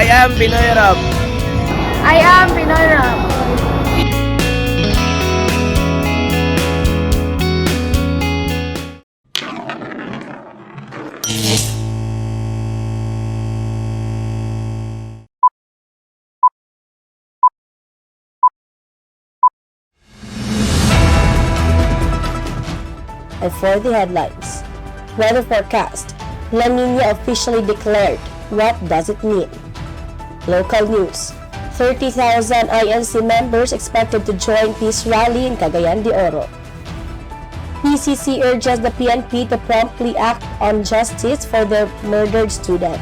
I am Pinoy Rob. I am Pinoy Rob. And for the headlines, weather forecast, La Nina officially declared. What does it mean? Local news, 30,000 INC members expected to join peace rally in Cagayan De Oro. PCC urges the PNP to promptly act on justice for their murdered student.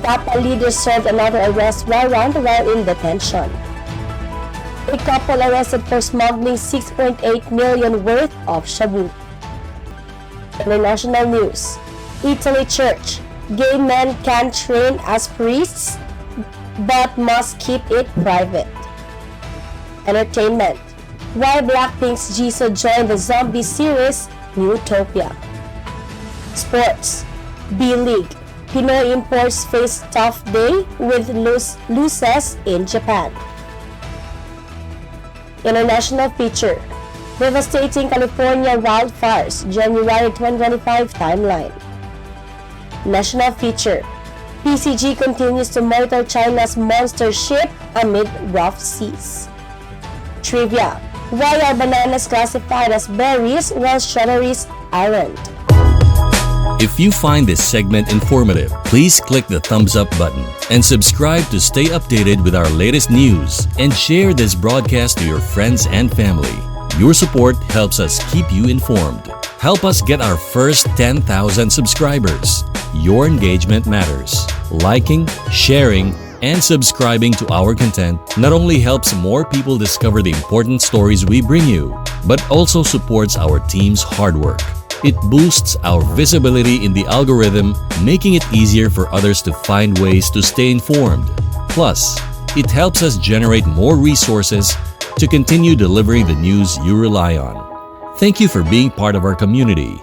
Tapa leaders served another arrest warrant while in detention. A couple arrested for smuggling 6.8 million worth of shabu. International news, Italy Church, gay men can train as priests but must keep it private. Entertainment, why Blackpink's Jisoo joined the zombie series Utopia. Sports, B-League, Pinoy imports face tough day with losses in Japan. International feature, devastating California wildfires, January 2025 timeline. National feature, PCG continues to monitor China's monster ship amid rough seas. Trivia, why are bananas classified as berries while strawberries aren't? If you find this segment informative, please click the thumbs up button and subscribe to stay updated with our latest news, and share this broadcast to your friends and family. Your support helps us keep you informed. Help us get our first 10,000 subscribers. Your engagement matters. Liking, sharing, and subscribing to our content not only helps more people discover the important stories we bring you, but also supports our team's hard work. It boosts our visibility in the algorithm, making it easier for others to find ways to stay informed. Plus, it helps us generate more resources to continue delivering the news you rely on. Thank you for being part of our community.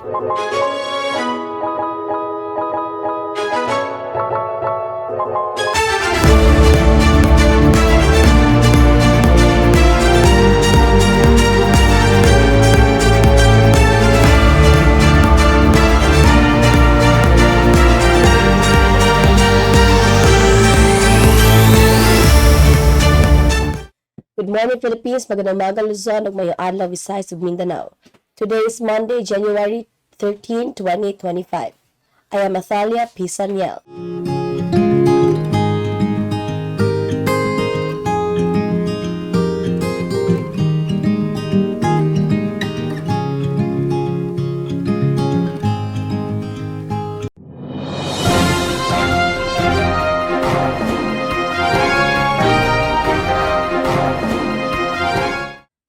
Good morning, Philippines. Magandang umaga, Luzon, ug mayong adlaw, Visayas ug Mindanao. Today is Monday, January 13, 2025. I am Athalia Pisaniel.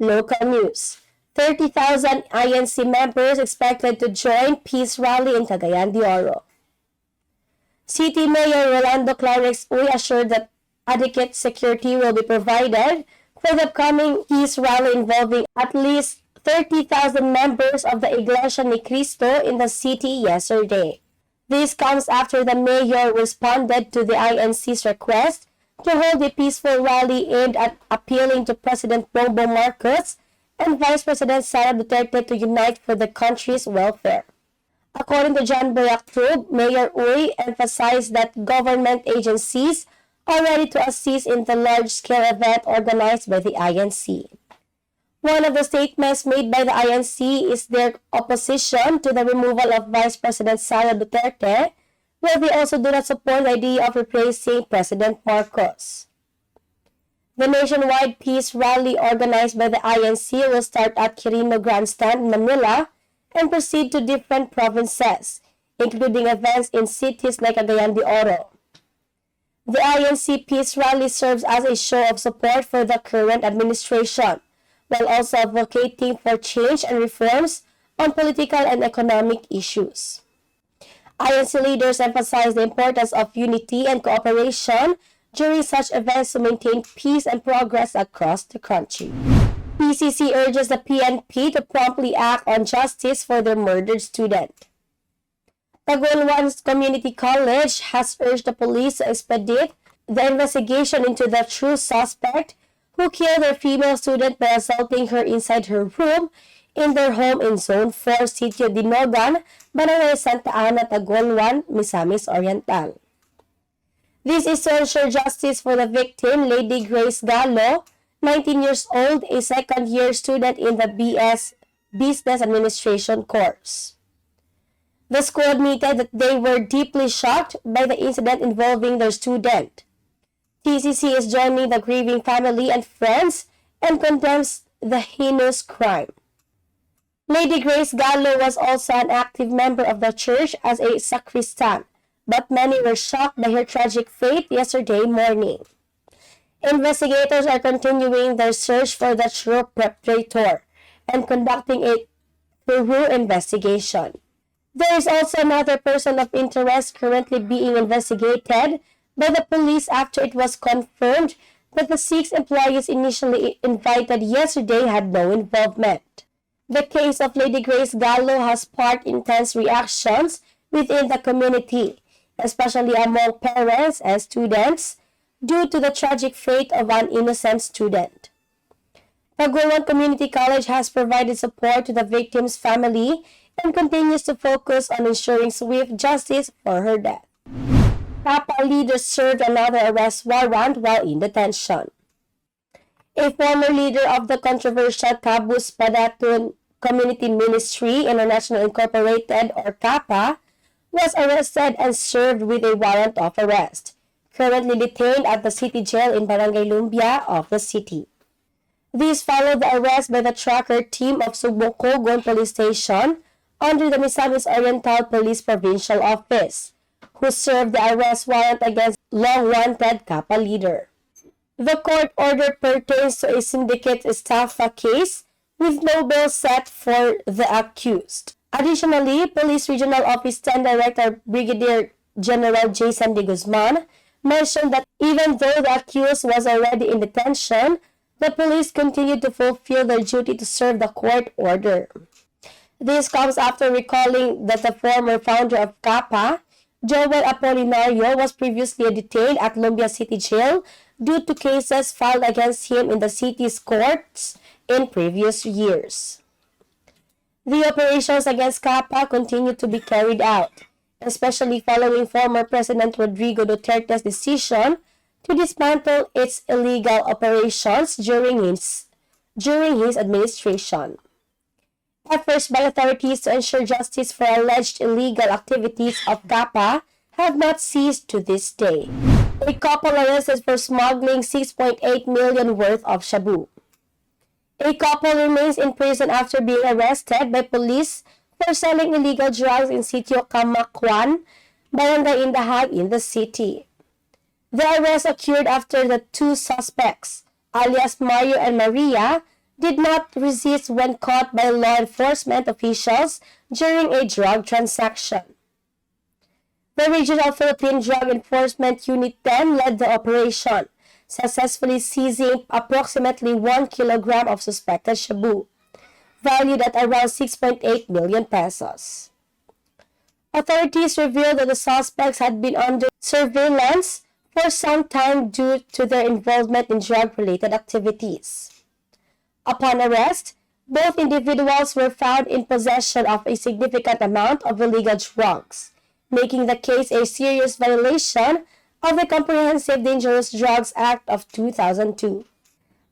Local news, 30,000 INC members expected to join peace rally in Cagayan De Oro. City Mayor Rolando Clarix assured that adequate security will be provided for the upcoming peace rally involving at least 30,000 members of the Iglesia Ni Cristo in the city yesterday. This comes after the mayor responded to the INC's request to hold a peaceful rally aimed at appealing to President Bongbong Marcos and Vice President Sara Duterte to unite for the country's welfare. According to John Boyac, Mayor Uy emphasized that government agencies are ready to assist in the large-scale event organized by the INC. One of the statements made by the INC is their opposition to the removal of Vice President Sara Duterte, where they also do not support the idea of replacing President Marcos. The nationwide peace rally organized by the INC will start at Quirino Grandstand, Manila, and proceed to different provinces, including events in cities like Cagayan De Oro. The INC peace rally serves as a show of support for the current administration, while also advocating for change and reforms on political and economic issues. INC leaders emphasize the importance of unity and cooperation during such events to maintain peace and progress across the country. PCC urges the PNP to promptly act on justice for their murdered student. Cagayan Community College has urged the police to expedite the investigation into the true suspect who killed their female student by assaulting her inside her room in their home in Zone 4, Sitio Dinogan, Barangay Santa Ana, Tagolwan, Misamis Oriental. This is to ensure justice for the victim, Lady Grace Gallo, 19 years old, a second-year student in the BS Business Administration course. The school admitted that they were deeply shocked by the incident involving their student. TCC is joining the grieving family and friends and condemns the heinous crime. Lady Grace Gallo was also an active member of the church as a sacristan, but many were shocked by her tragic fate yesterday morning. Investigators are continuing their search for the true perpetrator and conducting a thorough investigation. There is also another person of interest currently being investigated by the police after it was confirmed that the 6 employees initially invited yesterday had no involvement. The case of Lady Grace Gallo has sparked intense reactions within the community, especially among parents and students, due to the tragic fate of an innocent student. Cagayan Community College has provided support to the victim's family and continues to focus on ensuring swift justice for her death. Kappa leader served another arrest warrant while in detention. A former leader of the controversial Cabus Padatun Community Ministry International Incorporated or Kappa was arrested and served with a warrant of arrest, currently detained at the city jail in Barangay Lumbia of the city. This followed the arrest by the tracker team of Subucogon Police Station under the Misamis Oriental Police Provincial Office, who served the arrest warrant against long-wanted Kappa leader. The court order pertains to a syndicate estafa case with no bail set for the accused. Additionally, Police Regional Office 10 Director Brigadier General Jason De Guzman mentioned that even though the accused was already in detention, the police continued to fulfill their duty to serve the court order. This comes after recalling that the former founder of Kappa, Joel Apolinario, was previously detained at Lumbia City Jail due to cases filed against him in the city's courts in previous years. The operations against Kappa continue to be carried out, especially following former President Rodrigo Duterte's decision to dismantle its illegal operations during his administration. Efforts by authorities to ensure justice for alleged illegal activities of Kappa have not ceased to this day. A couple arrested for smuggling 6.8 million worth of shabu. A couple remains in prison after being arrested by police for selling illegal drugs in Sitio Kamakwan, Barangay Indahag in the city. The arrest occurred after the two suspects, alias Mario and Maria, did not resist when caught by law enforcement officials during a drug transaction. The Regional Philippine Drug Enforcement Unit 10 led the operation, successfully seizing approximately 1 kilogram of suspected shabu, valued at around 6.8 million pesos. Authorities revealed that the suspects had been under surveillance for some time due to their involvement in drug-related activities. Upon arrest, both individuals were found in possession of a significant amount of illegal drugs, making the case a serious violation of the Comprehensive Dangerous Drugs Act of 2002.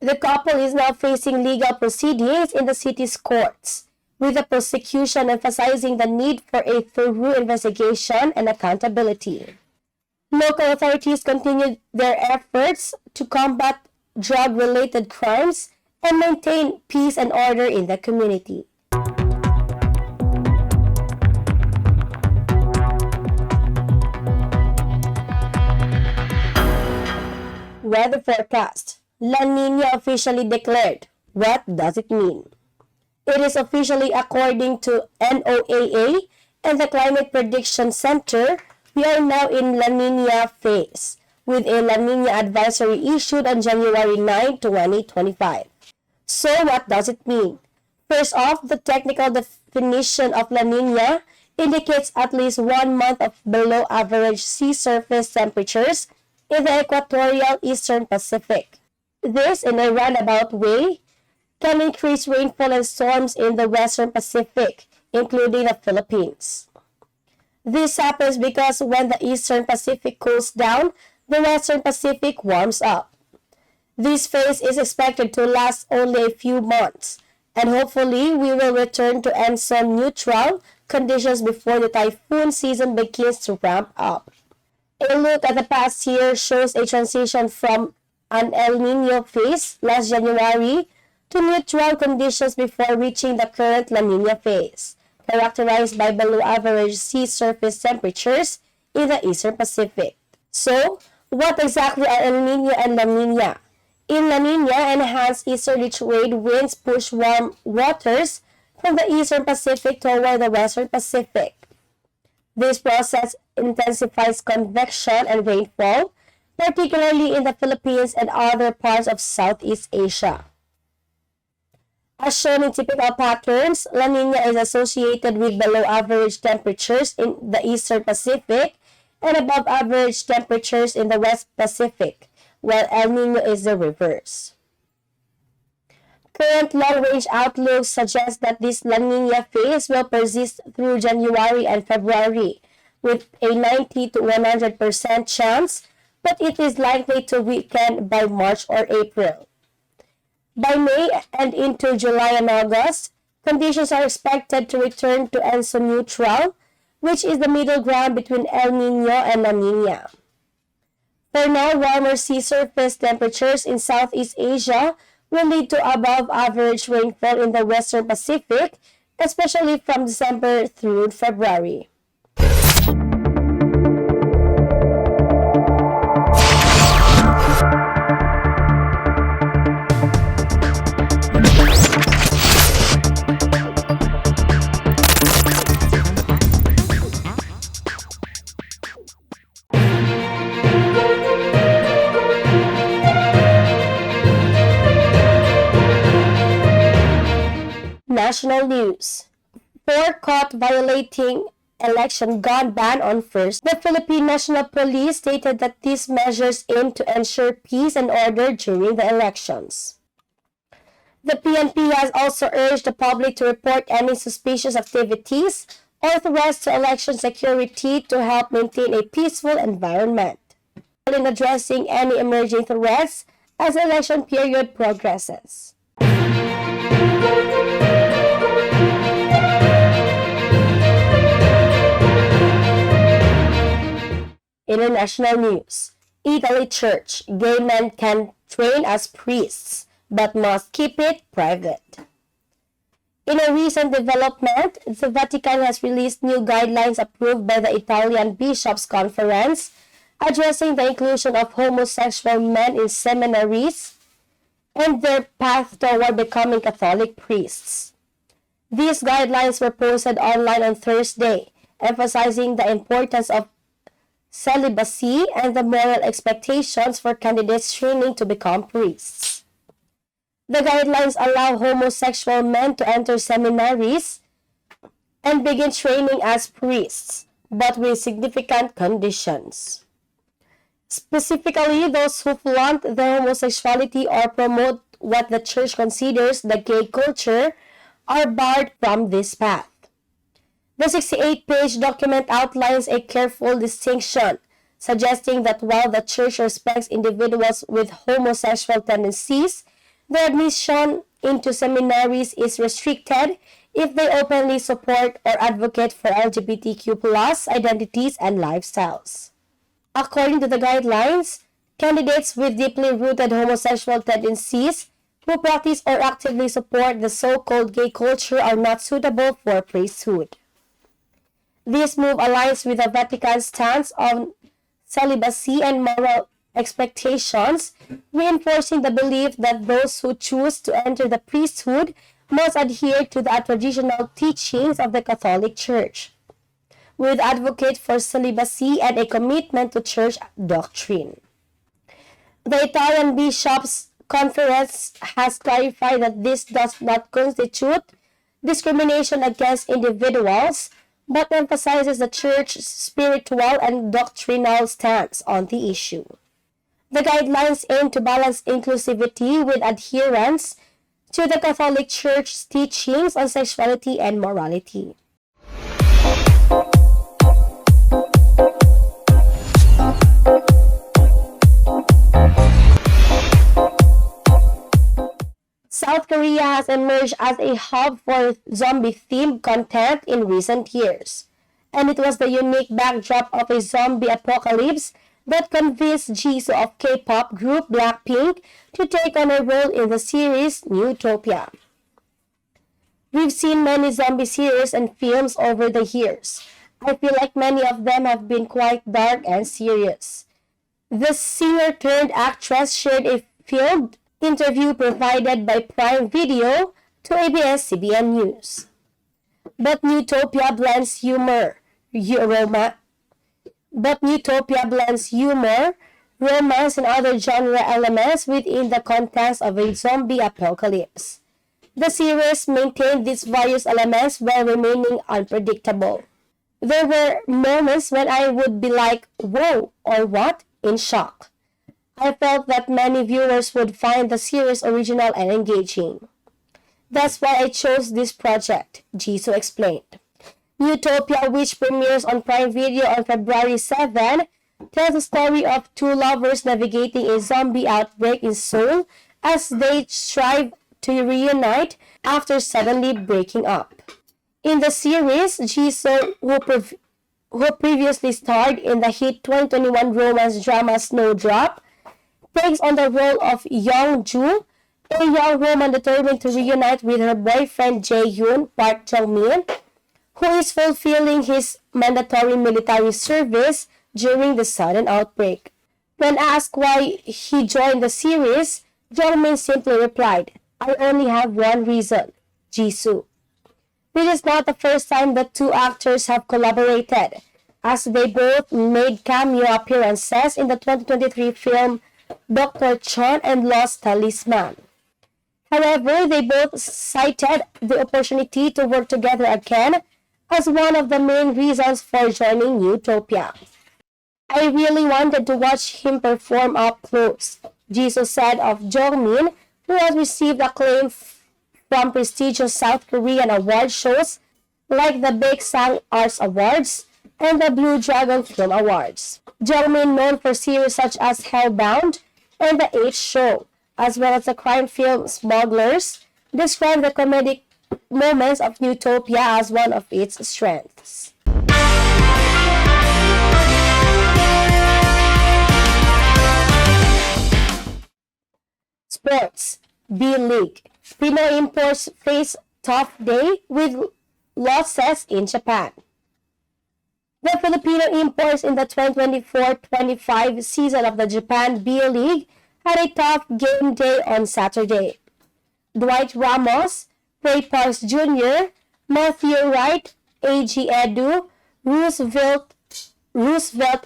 The couple is now facing legal proceedings in the city's courts, with the prosecution emphasizing the need for a thorough investigation and accountability. Local authorities continued their efforts to combat drug-related crimes and maintain peace and order in the community. Weather forecast. La Niña officially declared. What does it mean? It is officially, according to NOAA and the Climate Prediction Center, we are now in La Niña phase, with a La Niña advisory issued on January 9, 2025. So what does it mean? First off, the technical definition of La Niña indicates at least 1 month of below average sea surface temperatures in the equatorial eastern Pacific. This, in a roundabout way, can increase rainfall and storms in the western Pacific, including the Philippines. This happens because when the eastern Pacific cools down, the western Pacific warms up. This phase is expected to last only a few months, and hopefully we will return to ensuite neutral conditions before the typhoon season begins to ramp up. A look at the past year shows a transition from an El Nino phase last January to neutral conditions before reaching the current La Nina phase, characterized by below average sea surface temperatures in the eastern Pacific. So, what exactly are El Nino and La Nina? In La Nina, enhanced easterly trade winds push warm waters from the eastern Pacific toward the western Pacific. This process intensifies convection and rainfall, particularly in the Philippines and other parts of Southeast Asia. As shown in typical patterns, La Nina is associated with below average temperatures in the eastern Pacific and above average temperatures in the West Pacific, while El Nino is the reverse. Current long-range outlooks suggest that this La Nina phase will persist through January and February, with a 90 to 100% chance, but it is likely to weaken by March or April. By May and into July and August, conditions are expected to return to enso neutral, which is the middle ground between El Nino and La Nina. For now, warmer sea surface temperatures in Southeast Asia will lead to above average rainfall in the Western Pacific, especially from December through February. National news. 4 caught violating election gun ban on first. The Philippine National Police stated that these measures aim to ensure peace and order during the elections. The PNP has also urged the public to report any suspicious activities or threats to election security to help maintain a peaceful environment, in addressing any emerging threats as the election period progresses. International news. Italy Church. Gay men can train as priests, but must keep it private. In a recent development, the Vatican has released new guidelines approved by the Italian Bishops' Conference, addressing the inclusion of homosexual men in seminaries and their path toward becoming Catholic priests. These guidelines were posted online on Thursday, emphasizing the importance of celibacy and the moral expectations for candidates training to become priests. The guidelines allow homosexual men to enter seminaries and begin training as priests, but with significant conditions. Specifically, those who flaunt their homosexuality or promote what the church considers the gay culture are barred from this path. The 68-page document outlines a careful distinction, suggesting that while the church respects individuals with homosexual tendencies, their admission into seminaries is restricted if they openly support or advocate for LGBTQ+ identities and lifestyles. According to the guidelines, candidates with deeply rooted homosexual tendencies who practice or actively support the so-called gay culture are not suitable for priesthood. This move aligns with the Vatican's stance on celibacy and moral expectations, reinforcing the belief that those who choose to enter the priesthood must adhere to the traditional teachings of the Catholic Church, with advocate for celibacy and a commitment to church doctrine. The Italian Bishops' Conference has clarified that this does not constitute discrimination against individuals but emphasizes the church's spiritual and doctrinal stance on the issue. The guidelines aim to balance inclusivity with adherence to the Catholic Church's teachings on sexuality and morality. South Korea has emerged as a hub for zombie-themed content in recent years, and it was the unique backdrop of a zombie apocalypse that convinced Jisoo of K-pop group Blackpink to take on a role in the series Newtopia. We've seen many zombie series and films over the years. I feel like many of them have been quite dark and serious. The singer-turned-actress shared a filmed interview provided by Prime Video to ABS-CBN News. But Newtopia blends humor, romance, and other genre elements within the context of a zombie apocalypse. The series maintained these various elements while remaining unpredictable. There were moments when I would be like, whoa, or what, in shock. I felt that many viewers would find the series original and engaging. That's why I chose this project, Jisoo explained. Newtopia, which premieres on Prime Video on February 7, tells the story of two lovers navigating a zombie outbreak in Seoul as they strive to reunite after suddenly breaking up. In the series, Jisoo, who previously starred in the hit 2021 romance drama Snowdrop, takes on the role of Young-ju, a young woman determined to reunite with her boyfriend Jae-yoon, Park Jung-min, who is fulfilling his mandatory military service during the sudden outbreak. When asked why he joined the series, Jung-min simply replied, "I only have one reason, Jisoo." This is not the first time the two actors have collaborated, as they both made cameo appearances in the 2023 film Dr. Chon and Lost Talisman. However, they both cited the opportunity to work together again as one of the main reasons for joining Newtopia. "I really wanted to watch him perform up close," Jisoo said of Jongmin, who has received acclaim from prestigious South Korean award shows like the Baeksang Arts Awards and the Blue Dragon Film Awards. Jongmin, known for series such as Hellbound and The H Show, as well as the crime film Smugglers, described the comedic moments of Newtopia as one of its strengths. Sports. B-League. Pinoy imports face tough day with losses in Japan. The Filipino imports in the 2024-25 season of the Japan B-League had a tough game day on Saturday. Dwight Ramos, Ray Parks Jr., Matthew Wright, A.G. Edu, Roosevelt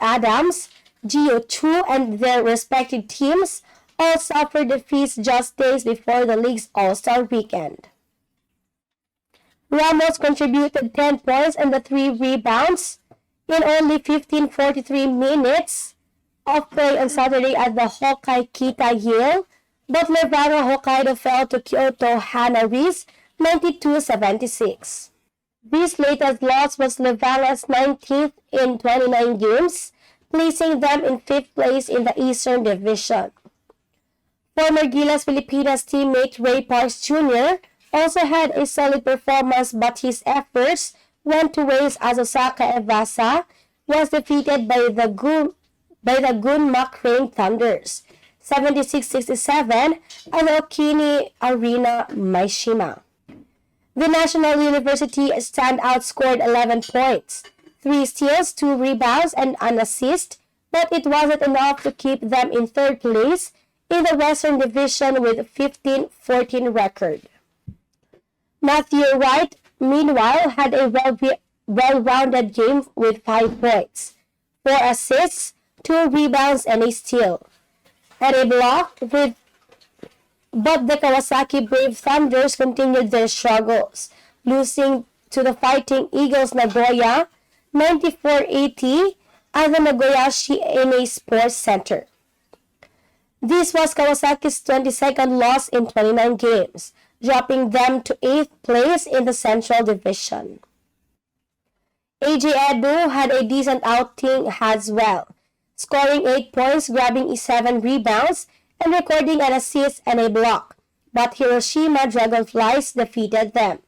Adams, Gio Chu, and their respective teams all suffered defeats just days before the league's All-Star weekend. Ramos contributed 10 points and 3 rebounds in only 15:43 minutes of play on Saturday at the Hokkaido Kita Yale, but Navarro Hokkaido fell to Kyoto Hanaris 92-76. This latest loss was Levanga's 19th in 29 games, placing them in 5th place in the Eastern Division. Former Gilas Filipinas teammate Ray Parks Jr. also had a solid performance, but his efforts went to waste as Osaka Evasa was defeated by the Gunma Crane Thunders 76-67 at the Okini Arena Mishima. The National University standout scored 11 points, 3 steals, 2 rebounds, and an assist, but it wasn't enough to keep them in 3rd place in the Western Division with a 15-14 record. Matthew Wright, meanwhile, had a well-rounded game with 5 points, 4 assists, 2 rebounds, and a steal, and a block. But the Kawasaki Brave Thunders continued their struggles, losing to the Fighting Eagles Nagoya 94-80 at the Nagoyashi NA Sports Center. This was Kawasaki's 22nd loss in 29 games, dropping them to 8th place in the Central Division. AJ Edu had a decent outing as well, scoring 8 points, grabbing 7 rebounds, and recording an assist and a block, but Hiroshima Dragonflies defeated them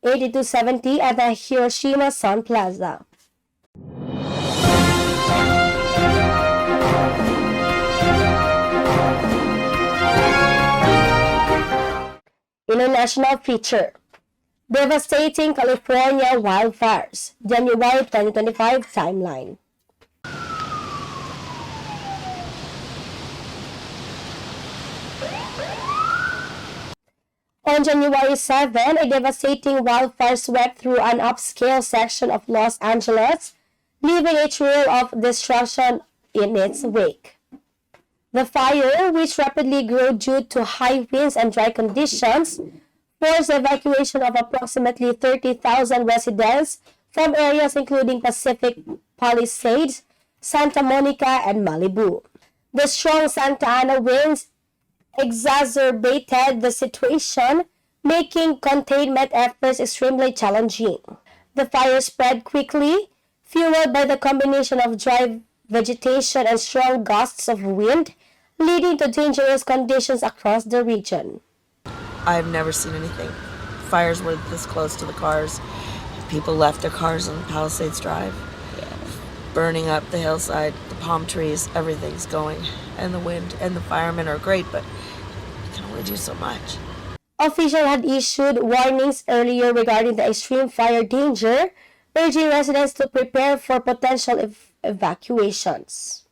82-70 at the Hiroshima Sun Plaza. International feature: Devastating California wildfires, January 2025 timeline. On January 7, a devastating wildfire swept through an upscale section of Los Angeles, leaving a trail of destruction in its wake. The fire, which rapidly grew due to high winds and dry conditions, forced the evacuation of approximately 30,000 residents from areas including Pacific Palisades, Santa Monica, and Malibu. The strong Santa Ana winds exacerbated the situation, making containment efforts extremely challenging. The fire spread quickly, fueled by the combination of dry vegetation and strong gusts of wind, leading to dangerous conditions across the region. I've never seen anything. Fires were this close to the cars. People left their cars on Palisades Drive. Burning up the hillside, the palm trees, everything's going. And the wind and the firemen are great, but you can only do so much. Officials had issued warnings earlier regarding the extreme fire danger, urging residents to prepare for potential evacuations.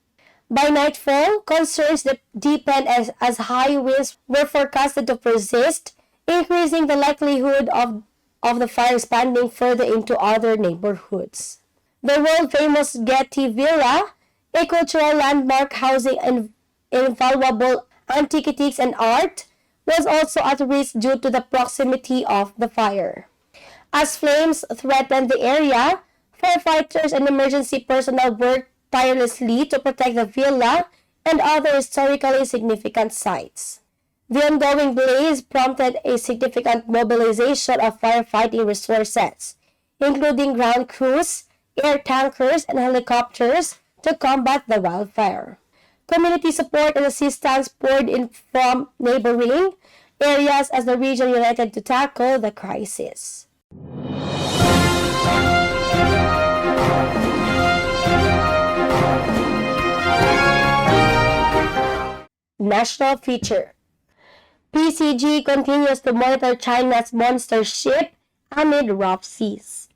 By nightfall, concerns deepened as high winds were forecasted to persist, increasing the likelihood of the fire expanding further into other neighborhoods. The world-famous Getty Villa, a cultural landmark housing invaluable antiquities and art, was also at risk due to the proximity of the fire. As flames threatened the area, firefighters and emergency personnel worked tirelessly to protect the villa and other historically significant sites. The ongoing blaze prompted a significant mobilization of firefighting resources, including ground crews, air tankers, and helicopters to combat the wildfire. Community support and assistance poured in from neighboring areas as the region united to tackle the crisis. National feature: PCG continues to monitor China's monster ship amid rough seas.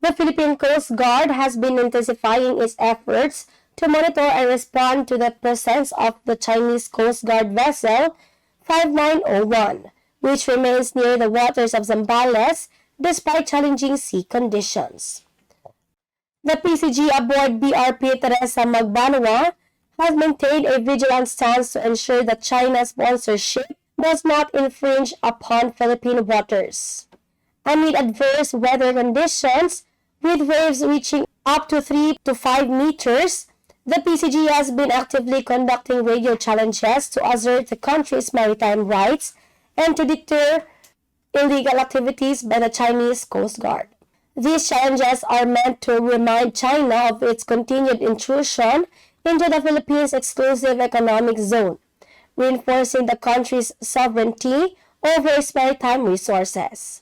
The Philippine Coast Guard has been intensifying its efforts to monitor and respond to the presence of the Chinese Coast Guard vessel 5901, which remains near the waters of Zambales despite challenging sea conditions. The PCG aboard BRP Teresa Magbanwa has maintained a vigilant stance to ensure that China's monster ship does not infringe upon Philippine waters. Amid adverse weather conditions, with waves reaching up to 3 to 5 meters, the PCG has been actively conducting radio challenges to assert the country's maritime rights and to deter illegal activities by the Chinese Coast Guard. These challenges are meant to remind China of its continued intrusion into the Philippines' exclusive economic zone, reinforcing the country's sovereignty over its maritime resources.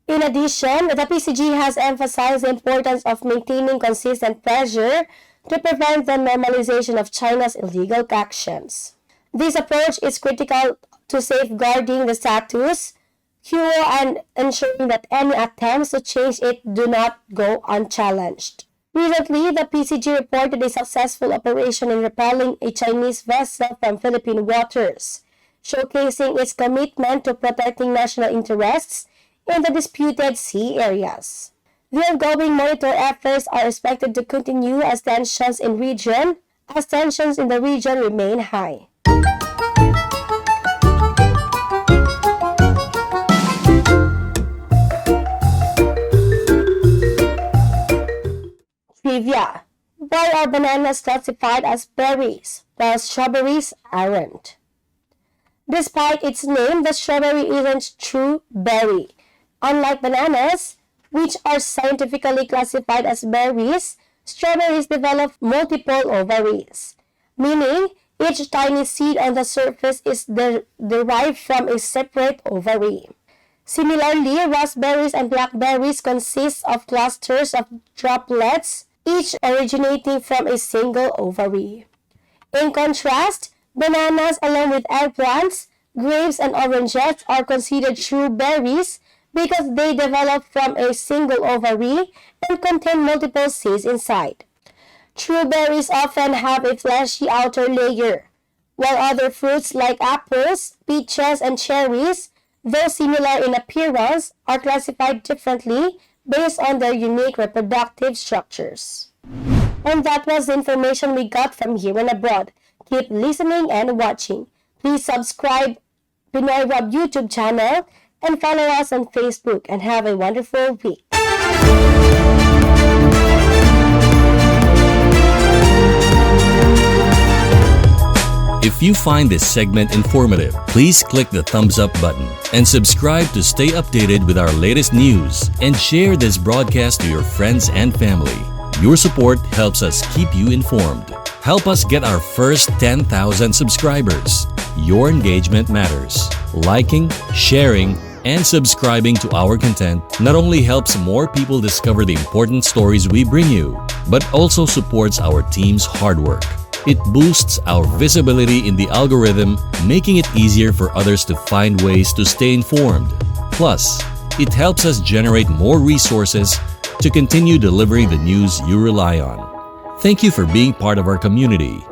In addition, the PCG has emphasized the importance of maintaining consistent pressure to prevent the normalization of China's illegal actions. This approach is critical to safeguarding the status quo and ensuring that any attempts to change it do not go unchallenged. Recently, the PCG reported a successful operation in repelling a Chinese vessel from Philippine waters, showcasing its commitment to protecting national interests in the disputed sea areas. The ongoing monitor efforts are expected to continue as tensions in the region remain high. are bananas classified as berries, while strawberries aren't. Despite its name, the strawberry isn't true berry. Unlike bananas, which are scientifically classified as berries, strawberries develop multiple ovaries, meaning each tiny seed on the surface is derived from a separate ovary. Similarly, raspberries and blackberries consist of clusters of droplets, each originating from a single ovary. In contrast, bananas along with eggplants, grapes, and oranges are considered true berries because they develop from a single ovary and contain multiple seeds inside. True berries often have a fleshy outer layer, while other fruits like apples, peaches, and cherries, though similar in appearance, are classified differently based on their unique reproductive structures. And that was the information we got from here and abroad. Keep listening and watching. Please subscribe Pinoy Rob YouTube channel and follow us on Facebook, and have a wonderful week. If you find this segment informative, please click the thumbs up button and subscribe to stay updated with our latest news, and share this broadcast to your friends and family. Your support helps us keep you informed. Help us get our first 10,000 subscribers. Your engagement matters. Liking, sharing, and subscribing to our content not only helps more people discover the important stories we bring you, but also supports our team's hard work. It boosts our visibility in the algorithm, making it easier for others to find ways to stay informed. Plus, it helps us generate more resources to continue delivering the news you rely on. Thank you for being part of our community.